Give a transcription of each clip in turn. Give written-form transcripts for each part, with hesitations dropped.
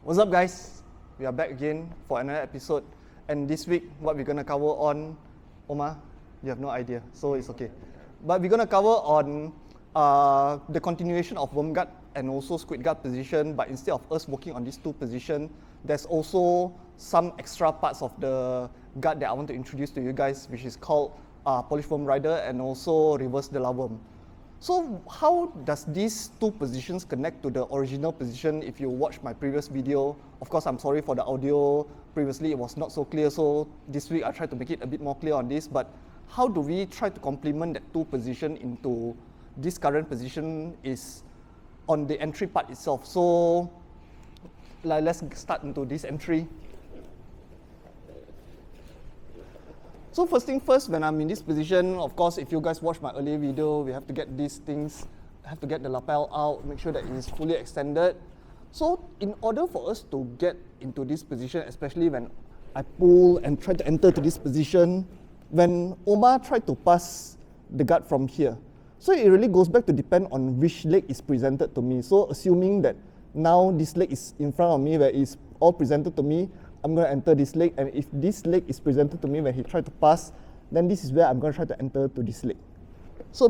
What's up, guys? We are back again for another episode, and this week what we're gonna cover on, Omar, you have no idea, so it's okay. But we're gonna cover on the continuation of worm guard and also squid guard position, but instead of us working on these two positions, there's also some extra parts of the guard that I want to introduce to you guys, which is called polish worm rider and also reverse de la worm. So how does these two positions connect to the original position? If you watch my previous video, of course I'm sorry for the audio, previously it was not so clear, so this week I tried to make it a bit more clear on this, but how do we try to complement that two position into this current position is on the entry part itself. So let's start into this entry. So first thing first, when I'm in this position, of course, if you guys watch my earlier video, we have to get these things, have to get the lapel out, make sure that it is fully extended. So in order for us to get into this position, especially when I pull and try to enter to this position, when Omar tried to pass the guard from here, so it really goes back to depend on which leg is presented to me. So assuming that now this leg is in front of me, where it's all presented to me, I'm going to enter this leg, and if this leg is presented to me when he tried to pass, then this is where I'm going to try to enter to this leg. So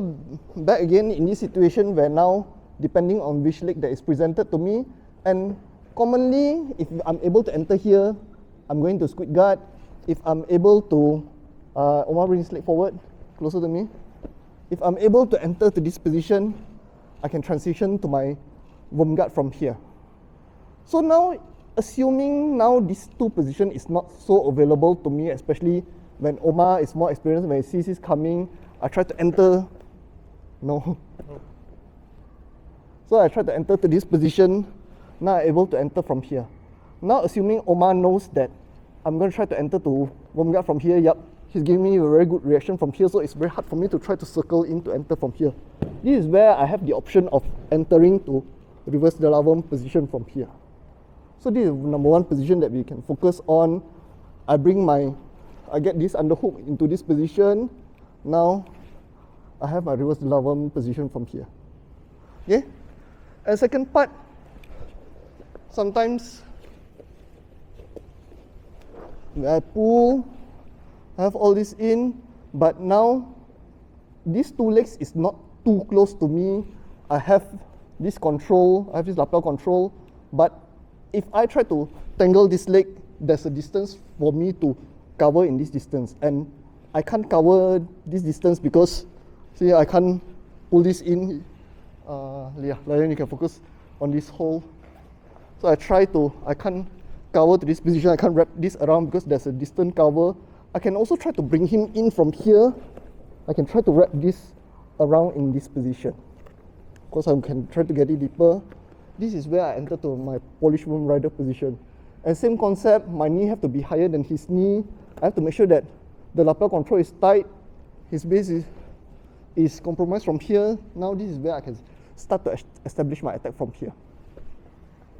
back again in this situation where now, depending on which leg that is presented to me, and commonly if I'm able to enter here, I'm going to squid guard. If I'm able to, Omar, bring his leg forward, closer to me. If I'm able to enter to this position, I can transition to my worm guard from here. So now, assuming now this two position is not so available to me, especially when Omar is more experienced, when he sees this coming, I try to enter, no. So I try to enter to this position, now I'm able to enter from here. Now assuming Omar knows that I'm going to try to enter to worm guard from here, yep, he's giving me a very good reaction from here, so it's very hard for me to try to circle in to enter from here. This is where I have the option of entering to reverse de la worm position from here. So this is number one position that we can focus on. I get this underhook into this position. Now I have my reverse de la worm position from here. Okay? And second part, sometimes when I pull, I have all this in, but now these two legs is not too close to me. I have this control, I have this lapel control, but if I try to tangle this leg, there's a distance for me to cover in this distance, and I can't cover this distance because, see, I can't pull this in. Then you can focus on this hole. So I can't cover to this position, I can't wrap this around because there's a distant cover. I can also try to bring him in from here. I can try to wrap this around in this position. Of course, I can try to get it deeper. This is where I enter to my polish worm rider position. And same concept, my knee have to be higher than his knee. I have to make sure that the lapel control is tight. His base is compromised from here. Now this is where I can start to establish my attack from here.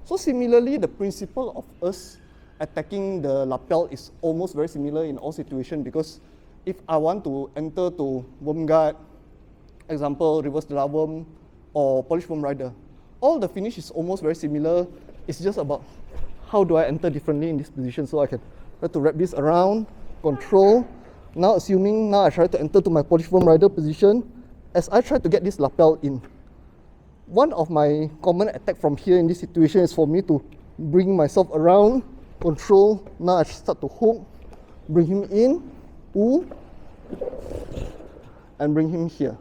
So similarly, the principle of us attacking the lapel is almost very similar in all situations, because if I want to enter to worm guard, example, reverse de la worm or polish worm rider, all the finish is almost very similar. It's just about how do I enter differently in this position. So I can try to wrap this around, control. Now assuming now I try to enter to my polish worm rider position, as I try to get this lapel in, one of my common attack from here in this situation is for me to bring myself around, control. Now I start to hook, bring him in, pull, and bring him here.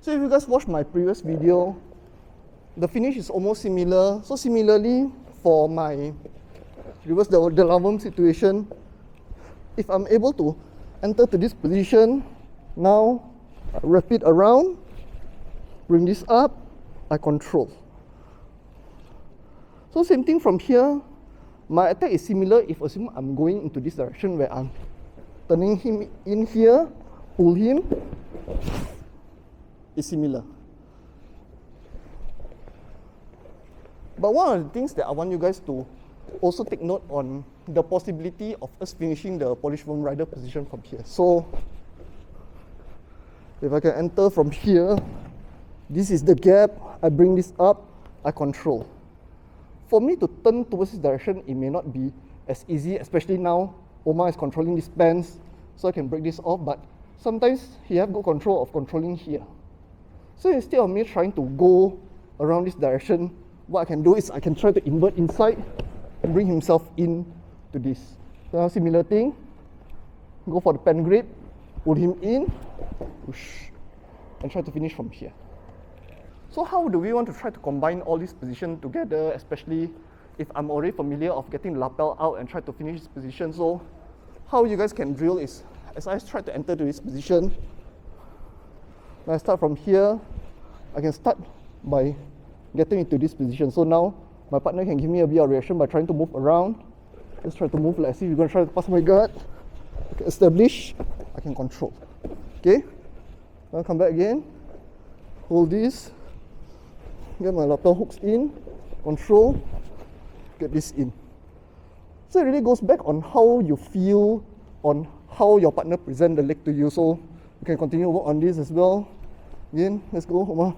So if you guys watched my previous video, the finish is almost similar. So similarly, for my reverse de la worm situation, if I'm able to enter to this position, now I wrap it around, bring this up, I control. So same thing from here, my attack is similar if assume I'm going into this direction where I'm turning him in here, pull him, is similar. But one of the things that I want you guys to also take note on the possibility of us finishing the polish worm rider position from here. So if I can enter from here, this is the gap, I bring this up, I control. For me to turn towards this direction, it may not be as easy, especially now Omar is controlling this pants, so I can break this off, but sometimes he have good control of controlling here. So instead of me trying to go around this direction, what I can do is I can try to invert inside and bring himself in to this. So similar thing, go for the pen grip, pull him in, push, and try to finish from here. So how do we want to try to combine all these positions together, especially if I'm already familiar of getting the lapel out and try to finish this position? So how you guys can drill is, as I try to enter to this position, when I start from here, I can start by getting into this position. So now my partner can give me a bit of reaction by trying to move around. Just try to move like as if you're going to try to pass my guard. I can establish, I can control. Okay, now come back again, hold this, get my lapel hooks in, control, get this in. So it really goes back on how you feel, on how your partner present the leg to you. So you can continue to work on this as well. Again, let's go, Omar.